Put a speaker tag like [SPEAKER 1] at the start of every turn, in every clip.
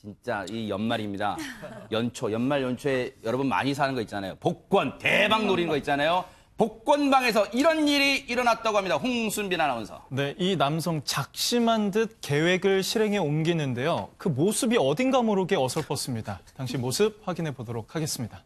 [SPEAKER 1] 진짜 이 연말입니다. 연말 연초에 여러분 많이 사는 거 있잖아요. 복권 대박 노리는 거 있잖아요. 복권방에서 이런 일이 일어났다고 합니다. 홍순빈 아나운서.
[SPEAKER 2] 네, 이 남성 작심한 듯 계획을 실행에 옮기는데요. 그 모습이 어딘가 모르게 어설펐습니다. 당시 모습 확인해 보도록 하겠습니다.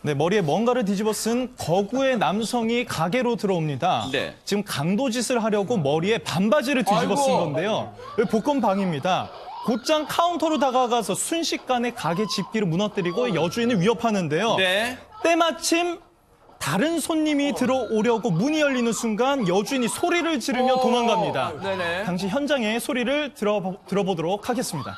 [SPEAKER 2] 네, 머리에 뭔가를 뒤집어 쓴 거구의 남성이 가게로 들어옵니다.
[SPEAKER 1] 네.
[SPEAKER 2] 지금 강도짓을 하려고 머리에 반바지를 뒤집어 쓴 건데요. 여기 복권방입니다. 곧장 카운터로 다가가서 순식간에 가게 집기를 무너뜨리고 여주인을 위협하는데요.
[SPEAKER 1] 네.
[SPEAKER 2] 때마침 다른 손님이 들어오려고 문이 열리는 순간 여주인이 소리를 지르며 도망갑니다.
[SPEAKER 1] 네네.
[SPEAKER 2] 당시 현장의 소리를 들어보도록 하겠습니다.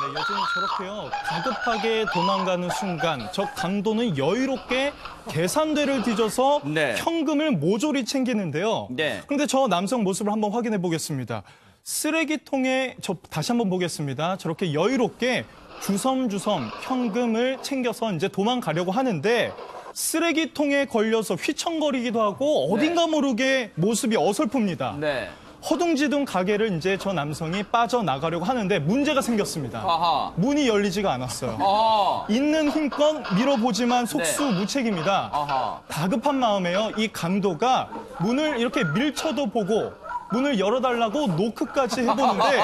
[SPEAKER 2] 네, 여주인이 저렇게요. 다급하게 도망가는 순간 저 강도는 여유롭게 계산대를 뒤져서
[SPEAKER 1] 네.
[SPEAKER 2] 현금을 모조리 챙기는데요.
[SPEAKER 1] 네.
[SPEAKER 2] 그런데 저 남성 모습을 한번 확인해 보겠습니다. 쓰레기통에 다시 한번 보겠습니다. 저렇게 여유롭게 주섬주섬 현금을 챙겨서 이제 도망가려고 하는데 쓰레기통에 걸려서 휘청거리기도 하고 어딘가 모르게 모습이 어설픕니다.
[SPEAKER 1] 네.
[SPEAKER 2] 허둥지둥 가게를 이제 저 남성이 빠져나가려고 하는데 문제가 생겼습니다.
[SPEAKER 1] 아하.
[SPEAKER 2] 문이 열리지가 않았어요.
[SPEAKER 1] 아하.
[SPEAKER 2] 있는 힘껏 밀어보지만 속수무책입니다.
[SPEAKER 1] 아하.
[SPEAKER 2] 다급한 마음에요. 이 강도가 문을 이렇게 밀쳐도 보고 문을 열어달라고 노크까지 해보는데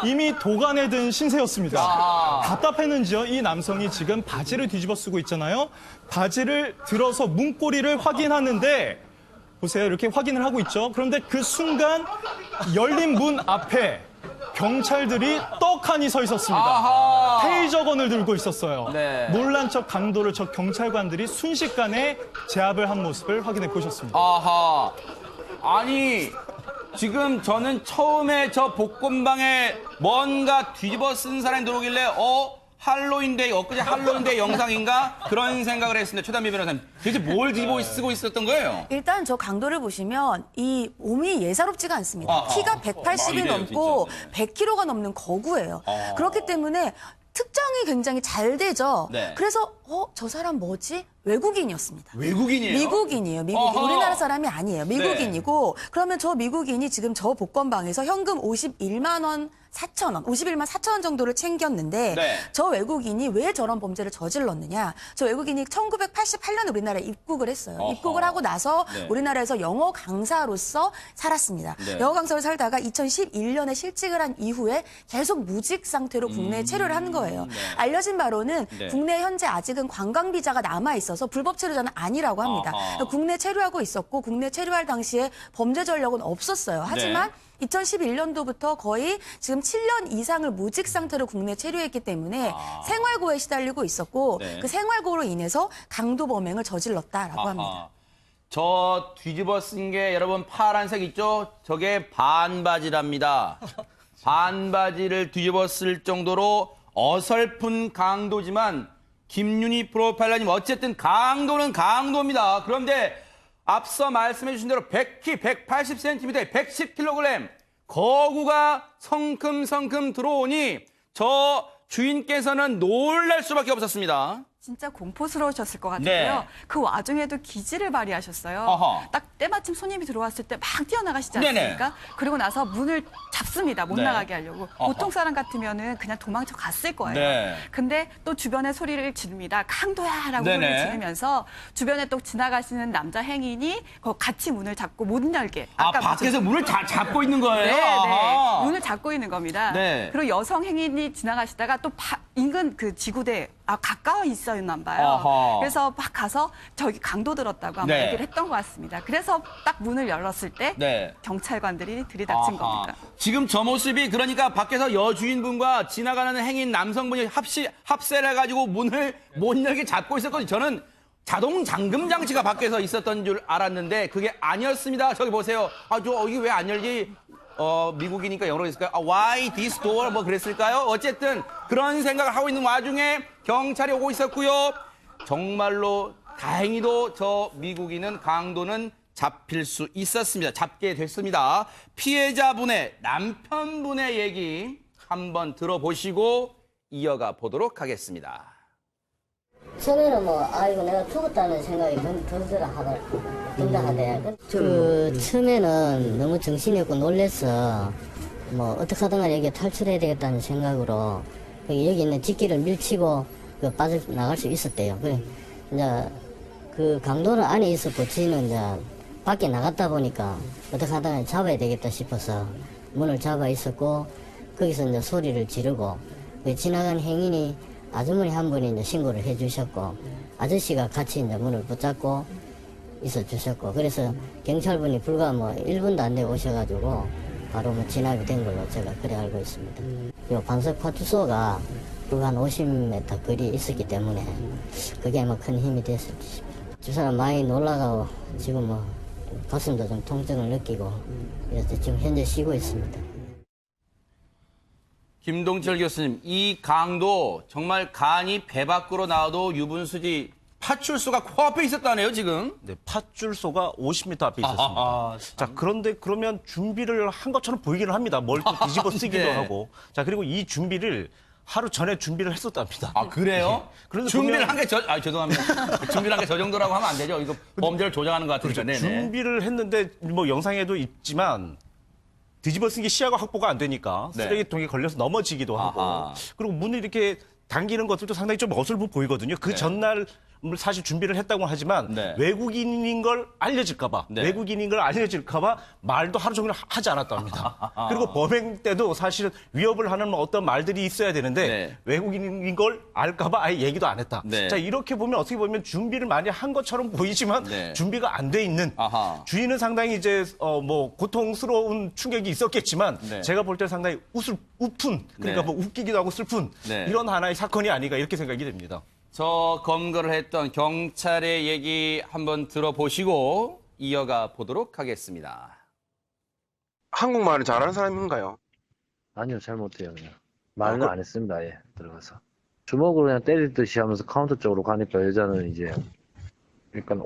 [SPEAKER 2] 이미 도간에 든 신세였습니다. 답답했는지요. 이 남성이 지금 바지를 뒤집어 쓰고 있잖아요. 바지를 들어서 문고리를 확인하는데 보세요. 이렇게 확인을 하고 있죠. 그런데 그 순간 열린 문 앞에 경찰들이 떡하니 서 있었습니다.
[SPEAKER 1] 아하.
[SPEAKER 2] 테이저건을 들고 있었어요.
[SPEAKER 1] 네.
[SPEAKER 2] 놀란 척 강도를 저 경찰관들이 순식간에 제압을 한 모습을 확인해 보셨습니다.
[SPEAKER 1] 아하. 아니, 지금 저는 처음에 저 복권방에 뭔가 뒤집어 쓴 사람이 들어오길래, 할로윈데이, 엊그제 할로윈데이 영상인가? 그런 생각을 했습니다. 최단비 변호사님. 도대체 뭘 뒤집어 쓰고 있었던 거예요?
[SPEAKER 3] 일단 저 강도를 보시면 이 몸이 예사롭지가 않습니다.
[SPEAKER 1] 아하.
[SPEAKER 3] 키가 180이
[SPEAKER 1] 이래요,
[SPEAKER 3] 넘고
[SPEAKER 1] 진짜.
[SPEAKER 3] 100kg가 넘는 거구예요. 그렇기 때문에 특정이 굉장히 잘 되죠.
[SPEAKER 1] 네.
[SPEAKER 3] 그래서 저 사람 뭐지? 외국인이었습니다.
[SPEAKER 1] 외국인이에요?
[SPEAKER 3] 미국인이에요. 미국인.
[SPEAKER 1] 어허.
[SPEAKER 3] 우리나라 사람이 아니에요. 미국인이고 그러면 저 미국인이 지금 저 복권방에서 현금 51만 원 4천 원, 51만 4천 원 정도를 챙겼는데
[SPEAKER 1] 네.
[SPEAKER 3] 저 외국인이 왜 저런 범죄를 저질렀느냐? 저 외국인이 1988년에 우리나라에 입국을 했어요.
[SPEAKER 1] 어허.
[SPEAKER 3] 입국을 하고 나서
[SPEAKER 1] 네.
[SPEAKER 3] 우리나라에서 영어 강사로서 살았습니다.
[SPEAKER 1] 네.
[SPEAKER 3] 영어 강사로 살다가 2011년에 실직을 한 이후에 계속 무직 상태로 국내에 체류를 하는 거예요.
[SPEAKER 1] 네.
[SPEAKER 3] 알려진 바로는
[SPEAKER 1] 네.
[SPEAKER 3] 국내에 현재 아직은 관광 비자가 남아 있어서 불법 체류자는 아니라고 합니다.
[SPEAKER 1] 아하.
[SPEAKER 3] 국내 체류하고 있었고 국내 체류할 당시에 범죄 전력은 없었어요. 하지만 2011년도부터 거의 지금 7년 이상을 무직 상태로 국내 체류했기 때문에 생활고에 시달리고 있었고
[SPEAKER 1] 네.
[SPEAKER 3] 그 생활고로 인해서 강도 범행을 저질렀다라고 합니다.
[SPEAKER 1] 저 뒤집어 쓴 게 여러분 파란색 있죠? 저게 반바지랍니다. 반바지를 뒤집어 쓸 정도로 어설픈 강도지만 김윤희 프로파일러님 어쨌든 강도는 강도입니다. 그런데 앞서 말씀해 주신 대로 100키, 180cm에 110kg 거구가 성큼성큼 들어오니 저 주인께서는 놀랄 수밖에 없었습니다.
[SPEAKER 4] 진짜 공포스러우셨을 것 같은데요.
[SPEAKER 1] 네.
[SPEAKER 4] 그 와중에도 기지를 발휘하셨어요.
[SPEAKER 1] 어허.
[SPEAKER 4] 딱 때마침 손님이 들어왔을 때 막 뛰어나가시지
[SPEAKER 1] 네네.
[SPEAKER 4] 않습니까? 그리고 나서 문을 잡습니다. 못
[SPEAKER 1] 네.
[SPEAKER 4] 나가게 하려고.
[SPEAKER 1] 어허.
[SPEAKER 4] 보통 사람 같으면은 그냥 도망쳐 갔을 거예요.
[SPEAKER 1] 네.
[SPEAKER 4] 근데 또 주변에 소리를 지릅니다. 강도야라고
[SPEAKER 1] 네네.
[SPEAKER 4] 소리를 지르면서 주변에 또 지나가시는 남자 행인이 같이 문을 잡고 못 열게.
[SPEAKER 1] 밖에서 문을 잡고 있는 거예요?
[SPEAKER 4] 네,
[SPEAKER 1] 아하.
[SPEAKER 4] 네. 문을 잡고 있는 겁니다.
[SPEAKER 1] 네.
[SPEAKER 4] 그리고 여성 행인이 지나가시다가 또 인근 그 지구대 가까워 있었나 봐요.
[SPEAKER 1] 어허.
[SPEAKER 4] 그래서 막 가서 저기 강도 들었다고 아마
[SPEAKER 1] 네.
[SPEAKER 4] 얘기를 했던 것 같습니다. 그래서 딱 문을 열었을 때
[SPEAKER 1] 네.
[SPEAKER 4] 경찰관들이 들이닥친
[SPEAKER 1] 아하.
[SPEAKER 4] 겁니다.
[SPEAKER 1] 지금 저 모습이 그러니까 밖에서 여주인분과 지나가는 행인 남성분이 합세를 해가지고 문을 못 열게 잡고 있었거든요. 저는 자동 잠금 장치가 밖에서 있었던 줄 알았는데 그게 아니었습니다. 저기 보세요. 이게 왜 안 열지? 미국이니까 영어로 했을까요? Why this door? 뭐 그랬을까요? 어쨌든 그런 생각을 하고 있는 와중에 경찰이 오고 있었고요. 정말로 다행히도 저 미국인은 강도는 잡힐 수 있었습니다. 잡게 됐습니다. 피해자분의 남편분의 얘기 한번 들어보시고 이어가 보도록 하겠습니다.
[SPEAKER 5] 처음에는 뭐 아이고 내가 죽었다는 생각이 든다 하대. 처음에는 너무 정신이 없고 놀래서 뭐 어떻게 하든가 여기 탈출해야 되겠다는 생각으로 여기 있는 집기를 밀치고 빠져나갈 수 있었대요. 이제 그 강도는 안에 있었고 지는 이제 밖에 나갔다 보니까 어떻게 하다가 잡아야 되겠다 싶어서 문을 잡아 있었고 거기서 이제 소리를 지르고 지나간 행인이 아주머니 한 분이 이제 신고를 해 주셨고 아저씨가 같이 이제 문을 붙잡고 있어 주셨고 그래서 경찰분이 불과 뭐 1분도 안 되고 오셔가지고 바로 뭐 진압이 된 걸로 제가 그래 알고 있습니다. 요 반석 파출소가 불과 한 50m 거리에 있었기 때문에 그게 뭐 큰 힘이 됐을지 싶습니다. 두 사람 많이 놀라가고 지금 뭐 가슴도 좀 통증을 느끼고 그래서 지금 현재 쉬고 있습니다.
[SPEAKER 1] 김동철 교수님, 이 강도 정말 간이 배 밖으로 나와도 유분수지 파출소가 코앞에 있었다네요, 지금.
[SPEAKER 6] 네, 팥줄소가 50m 앞에 있었습니다. 자, 그런데 그러면 준비를 한 것처럼 보이기는 합니다. 뭘 또 뒤집어 쓰기도
[SPEAKER 1] 네.
[SPEAKER 6] 하고. 자, 그리고 이 준비를 하루 전에 준비를 했었답니다.
[SPEAKER 1] 아, 그래요?
[SPEAKER 6] 그런데
[SPEAKER 1] 준비를
[SPEAKER 6] 보면-
[SPEAKER 1] 한 게 죄송합니다. 준비를 한 게 저 정도라고 하면 안 되죠. 이거 범죄를 조장하는 것 같으니까. 네네.
[SPEAKER 6] 준비를 했는데 뭐 영상에도 있지만 뒤집어 쓴 게 시야가 확보가 안 되니까
[SPEAKER 1] 네.
[SPEAKER 6] 쓰레기통에 걸려서 넘어지기도 하고
[SPEAKER 1] 아하.
[SPEAKER 6] 그리고 문을 이렇게 당기는 것들도 상당히 좀 어설프 보이거든요. 그
[SPEAKER 1] 네.
[SPEAKER 6] 전날 사실 준비를 했다고 하지만
[SPEAKER 1] 네.
[SPEAKER 6] 외국인인 걸 알려질까봐
[SPEAKER 1] 네.
[SPEAKER 6] 외국인인 걸 알려질까봐 말도 하루 종일 하지 않았답니다. 그리고 범행 때도 사실은 위협을 하는 어떤 말들이 있어야 되는데
[SPEAKER 1] 네.
[SPEAKER 6] 외국인인 걸 알까봐 아예 얘기도 안 했다.
[SPEAKER 1] 네.
[SPEAKER 6] 자 이렇게 보면 어떻게 보면 준비를 많이 한 것처럼 보이지만
[SPEAKER 1] 네.
[SPEAKER 6] 준비가 안 돼 있는
[SPEAKER 1] 아하.
[SPEAKER 6] 주인은 상당히 이제 뭐 고통스러운 충격이 있었겠지만
[SPEAKER 1] 네.
[SPEAKER 6] 제가 볼 때 상당히 우픈 그러니까
[SPEAKER 1] 네.
[SPEAKER 6] 뭐 웃기기도 하고 슬픈
[SPEAKER 1] 네.
[SPEAKER 6] 이런 하나의 사건이 아닌가 이렇게 생각이 됩니다.
[SPEAKER 1] 저 검거를 했던 경찰의 얘기 한번 들어보시고 이어가 보도록 하겠습니다.
[SPEAKER 7] 한국말을 잘하는 사람인가요?
[SPEAKER 8] 아니요, 잘 못해요, 그냥. 말은 안 했습니다, 아예, 들어가서. 주먹으로 그냥 때리듯이 하면서 카운터 쪽으로 가니까 여자는 이제, 약간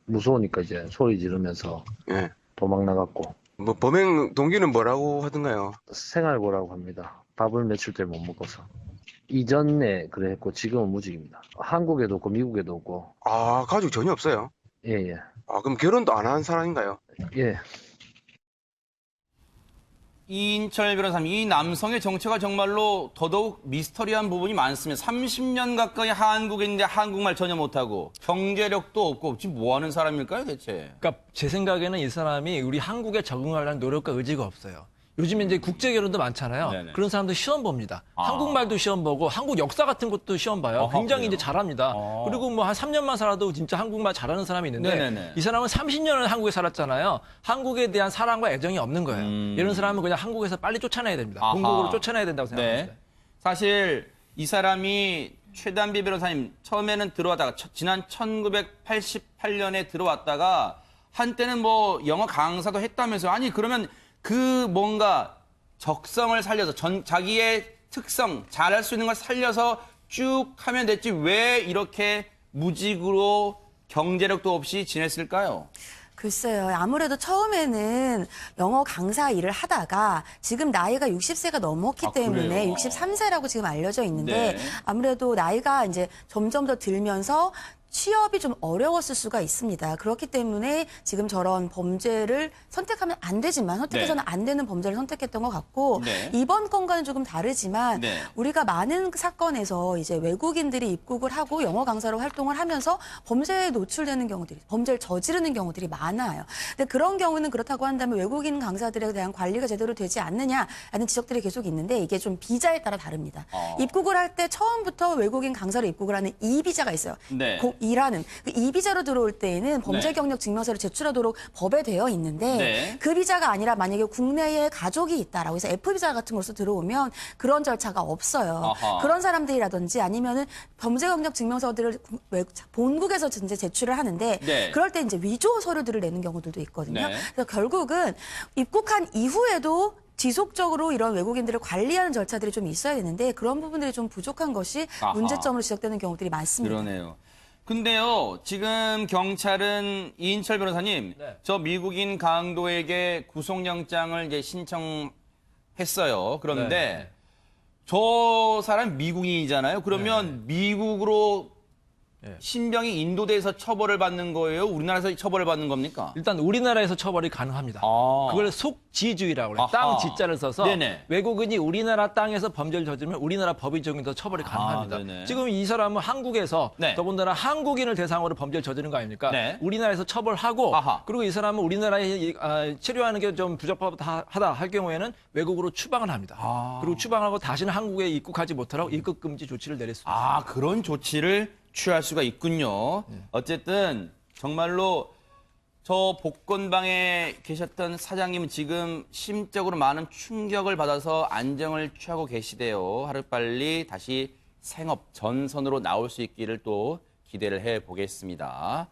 [SPEAKER 8] 무서우니까 이제 소리 지르면서
[SPEAKER 7] 예.
[SPEAKER 8] 도망 나갔고,
[SPEAKER 7] 뭐 범행 동기는 뭐라고 하던가요?
[SPEAKER 8] 생활고라고 합니다. 밥을 며칠째 못 먹어서. 이전에 그래 했고, 지금은 무직입니다. 한국에도 없고, 미국에도 없고,
[SPEAKER 7] 아, 가족 전혀 없어요.
[SPEAKER 8] 예, 예.
[SPEAKER 7] 아, 그럼 결혼도 안 한 사람인가요?
[SPEAKER 8] 예.
[SPEAKER 1] 이인철 변호사님, 이 남성의 정체가 정말로 더더욱 미스터리한 부분이 많습니다. 30년 가까이 한국에 있는데 한국말 전혀 못하고 경제력도 없고 지금 뭐 하는 사람일까요, 대체?
[SPEAKER 9] 그러니까 제 생각에는 이 사람이 우리 한국에 적응하려는 노력과 의지가 없어요. 요즘에 이제 국제 결혼도 많잖아요.
[SPEAKER 1] 네네.
[SPEAKER 9] 그런 사람들 시험 봅니다.
[SPEAKER 1] 아.
[SPEAKER 9] 한국말도 시험 보고 한국 역사 같은 것도 시험 봐요.
[SPEAKER 1] 아하,
[SPEAKER 9] 굉장히
[SPEAKER 1] 그래요?
[SPEAKER 9] 이제 잘합니다. 그리고 뭐 한 3년만 살아도 진짜 한국말 잘하는 사람이 있는데
[SPEAKER 1] 네네네.
[SPEAKER 9] 이 사람은 30년을 한국에 살았잖아요. 한국에 대한 사랑과 애정이 없는 거예요. 이런 사람은 그냥 한국에서 빨리 쫓아내야 됩니다.
[SPEAKER 1] 아하.
[SPEAKER 9] 본국으로 쫓아내야 된다고 생각합니다.
[SPEAKER 1] 네. 사실 이 사람이 최단비 변호사님 처음에는 들어왔다가 지난 1988년에 들어왔다가 한때는 뭐 영어 강사도 했다면서요. 아니 그러면 그 뭔가 적성을 살려서 자기의 특성 잘할 수 있는 걸 살려서 쭉 하면 됐지 왜 이렇게 무직으로 경제력도 없이 지냈을까요?
[SPEAKER 3] 글쎄요. 아무래도 처음에는 영어 강사 일을 하다가 지금 나이가 60세가 넘었기
[SPEAKER 1] 아,
[SPEAKER 3] 때문에
[SPEAKER 1] 그래요?
[SPEAKER 3] 63세라고 지금 알려져 있는데
[SPEAKER 1] 네.
[SPEAKER 3] 아무래도 나이가 이제 점점 더 들면서 취업이 좀 어려웠을 수가 있습니다. 그렇기 때문에 지금 저런 범죄를 선택하면 안 되지만 선택해서는 안 되는 범죄를 선택했던 것 같고
[SPEAKER 1] 네.
[SPEAKER 3] 이번 건과는 조금 다르지만
[SPEAKER 1] 네.
[SPEAKER 3] 우리가 많은 사건에서 이제 외국인들이 입국을 하고 영어 강사로 활동을 하면서 범죄에 노출되는 경우들이 범죄를 저지르는 경우들이 많아요. 근데 그런 경우는 그렇다고 한다면 외국인 강사들에 대한 관리가 제대로 되지 않느냐라는 지적들이 계속 있는데 이게 좀 비자에 따라 다릅니다. 입국을 할 때 처음부터 외국인 강사로 입국을 하는 E비자가 있어요.
[SPEAKER 1] 네.
[SPEAKER 3] 일하는 그 E비자로 들어올 때에는 범죄
[SPEAKER 1] 네.
[SPEAKER 3] 경력 증명서를 제출하도록 법에 되어 있는데
[SPEAKER 1] 네.
[SPEAKER 3] 그 비자가 아니라 만약에 국내에 가족이 있다라고 해서 F비자 같은 것으로 들어오면 그런 절차가 없어요.
[SPEAKER 1] 아하.
[SPEAKER 3] 그런 사람들이라든지 아니면은 범죄 경력 증명서들을 본국에서 이제 제출을 하는데
[SPEAKER 1] 네.
[SPEAKER 3] 그럴 때 이제 위조 서류들을 내는 경우들도 있거든요.
[SPEAKER 1] 네.
[SPEAKER 3] 그래서 결국은 입국한 이후에도 지속적으로 이런 외국인들을 관리하는 절차들이 좀 있어야 되는데 그런 부분들이 좀 부족한 것이
[SPEAKER 1] 아하.
[SPEAKER 3] 문제점으로 지적되는 경우들이 많습니다.
[SPEAKER 1] 그러네요. 근데요, 지금 경찰은 이인철 변호사님,
[SPEAKER 9] 네.
[SPEAKER 1] 저 미국인 강도에게 구속영장을 이제 신청했어요. 그런데
[SPEAKER 9] 네.
[SPEAKER 1] 저 사람 미국인이잖아요. 그러면 미국으로 신병이 인도돼서 처벌을 받는 거예요? 우리나라에서 처벌을 받는 겁니까?
[SPEAKER 9] 일단 우리나라에서 처벌이 가능합니다.
[SPEAKER 1] 아.
[SPEAKER 9] 그걸 속지주의라고 해요.
[SPEAKER 1] 아하.
[SPEAKER 9] 땅 지자를 써서
[SPEAKER 1] 네네.
[SPEAKER 9] 외국인이 우리나라 땅에서 범죄를 저지르면 우리나라 법이 적용돼서 처벌이 가능합니다.
[SPEAKER 1] 네네.
[SPEAKER 9] 지금 이 사람은 한국에서
[SPEAKER 1] 네.
[SPEAKER 9] 더군다나 한국인을 대상으로 범죄를 저지른 거 아닙니까?
[SPEAKER 1] 네.
[SPEAKER 9] 우리나라에서 처벌하고
[SPEAKER 1] 아하.
[SPEAKER 9] 그리고 이 사람은 우리나라에 체류하는 게 좀 부적합하다 할 경우에는 외국으로 추방을 합니다.
[SPEAKER 1] 아.
[SPEAKER 9] 그리고 추방하고 다시는 한국에 입국하지 못하라고 입국 금지 조치를 내릴 수 있습니다.
[SPEAKER 1] 아, 그런 조치를 취할 수가 있군요. 어쨌든 정말로 저 복권방에 계셨던 사장님은 지금 심적으로 많은 충격을 받아서 안정을 취하고 계시대요. 하루빨리 다시 생업 전선으로 나올 수 있기를 또 기대를 해보겠습니다.